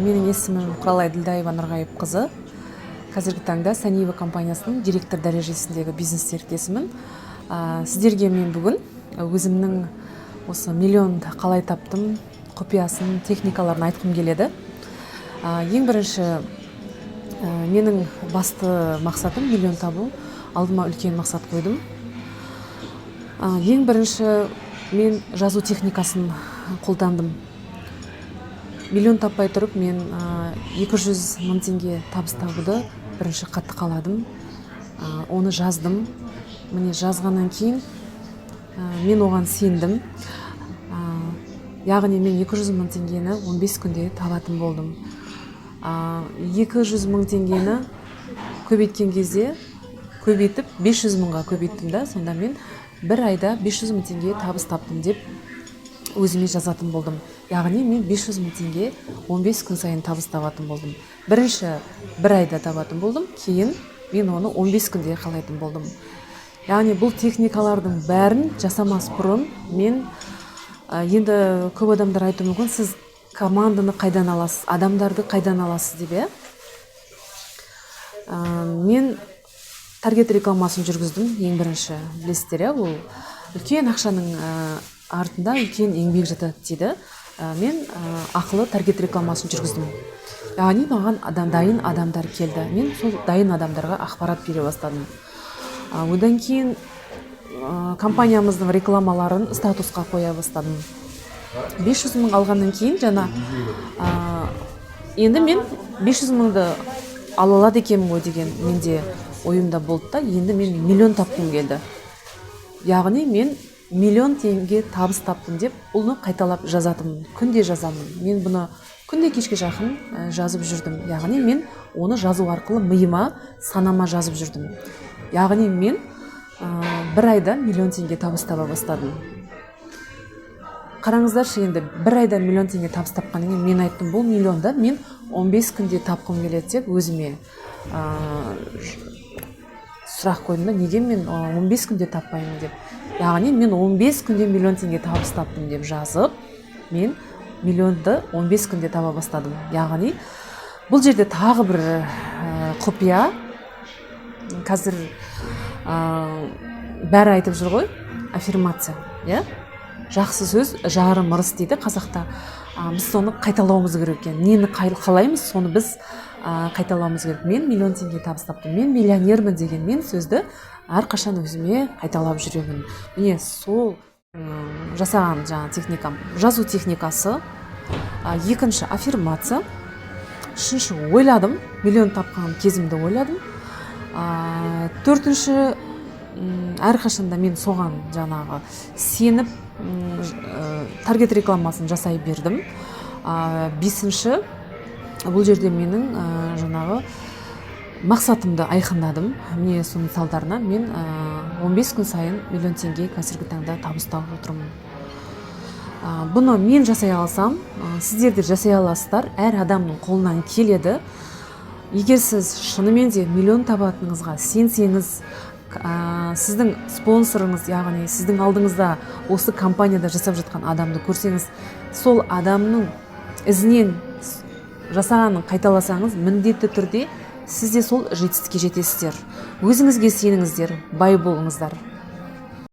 Менің есімім Құралай Ділдаева Нұрғайыпқызы. Қазіргі таңда Саниева компаниясының директор дәрежесіндегі бизнес серіктесімін. Сіздерге мен бүгін өзімнің осы миллионды қалай таптым, құпиясын, техникаларын айтқым келеді. Ең бірінші, менің басты мақсатым миллион табу. Алдыма үлкен мақсат қойдым. Ең бірінші, мен жазу техникасын қолдандым. Миллион таппай тұрып, мен 200 мың теңге табыс табуды бірінші қатты қаладым. Оны жаздым. Міне жазғаннан кейін мен оған сендім. Яғни мен 200 мың теңгені 15 күнде табатын болдым. 200 мың теңгені көбейткен кезде көбейтіп 500 мыңға көбейттім да, сонда мен бір айда 500 мың теңге табыс таптым деп өзіме жазатын болдым. Яғни мен 500 мың теңге 15 күн сайын табыс табатын болдым. Бірінші бір айда табатын болдым, кейін мен оны 15 күнде қалайтын болдым. Яғни бұл техникалардың бәрін жасамас бұрын мен енді көп адамдар айтуы мүмкін, сіз команданы қайдан аласыз, адамдарды қайдан аласыз деп. Мен таргет рекламасын жүргіздім, ең бірінші. Білесіздер, ол үлкен ақшаның артында үлкен еңбек жатады дейді. Мен ақылы таргет рекламасын жүргіздім. Яғни маған дайын адамдар келді. Мен сол дайын адамдарға ақпарат бере бастадым. Одан кейін компаниямыздың рекламаларын статусқа қоя бастадым. 500 мың алғаннан кейін енді мен 500 мыңды ала алады екенмін ғой деген менде ойымда болды да, енді мен миллион тапқым келді. Яғни мен миллион теңге табыс таптым деп оны қайталап жазатымын, күнде жазамын. Мен бұны күнде кешке жақын жазып жүрдім. Яғни мен оны жазу арқылы миыма, санама жазып жүрдім. Яғни мен бір айда миллион теңге табыс таба бастадым. Қараңыздаршы, енді бір айда миллион теңге табыс тапқаннан кейін мен айттым, бұл миллионда мен 15 күнде тапқым келеді деп өзіме сұрақ қойдым да, неге мен 15 күнде таппаймын деп. Яғни мен 15 күнде миллион теңге табыс таптым деп жазып, мен миллионды 15 күнде таба бастадым. Яғни бұл жерде тағы бір құпия. Қазір бәрі айтып жүр ғой, аффирмация. Жақсы сөз жарым ырыс дейді қазақта. Біз соны қайталауымыз керек екен. Нені қалаймыз, соны біз қайталауымыз керек. Мен миллион теңге табыс таптым, мен миллионермін деген мен сөзді әрқашан өзіме қайталап жүремін. Міне сол жасаған техникам, жазу техникасы. Екінші аффирмация. Үшінші ойладым, миллион тапқан кезімді ойладым. Төртінші, әрқашанда мен соған сеніп таргет рекламасын жасай бердім. Бесінші, бұл жерде менің мақсатымды айқындадым. Міне соның салдарынан мен 15 күн сайын миллион теңге қазіргі таңда табыс тауып отырмын. Бұны мен жасай алсам, сіздер де жасай аласыздар. Әр адамның қолынан келеді. Егер сіз шынымен де миллион табатыныңызға сенсеңіз, сіздің спонсорыңыз, яғни сіздің алдыңызда осы компанияда жасап жатқан адамды көрсеңіз, сол адамның ізінен жасағанын қайталасаңыз, міндетті түрде сіз де сол жетістікке жетесіздер. Өзіңізге сеніңіздер, бай болыңыздар.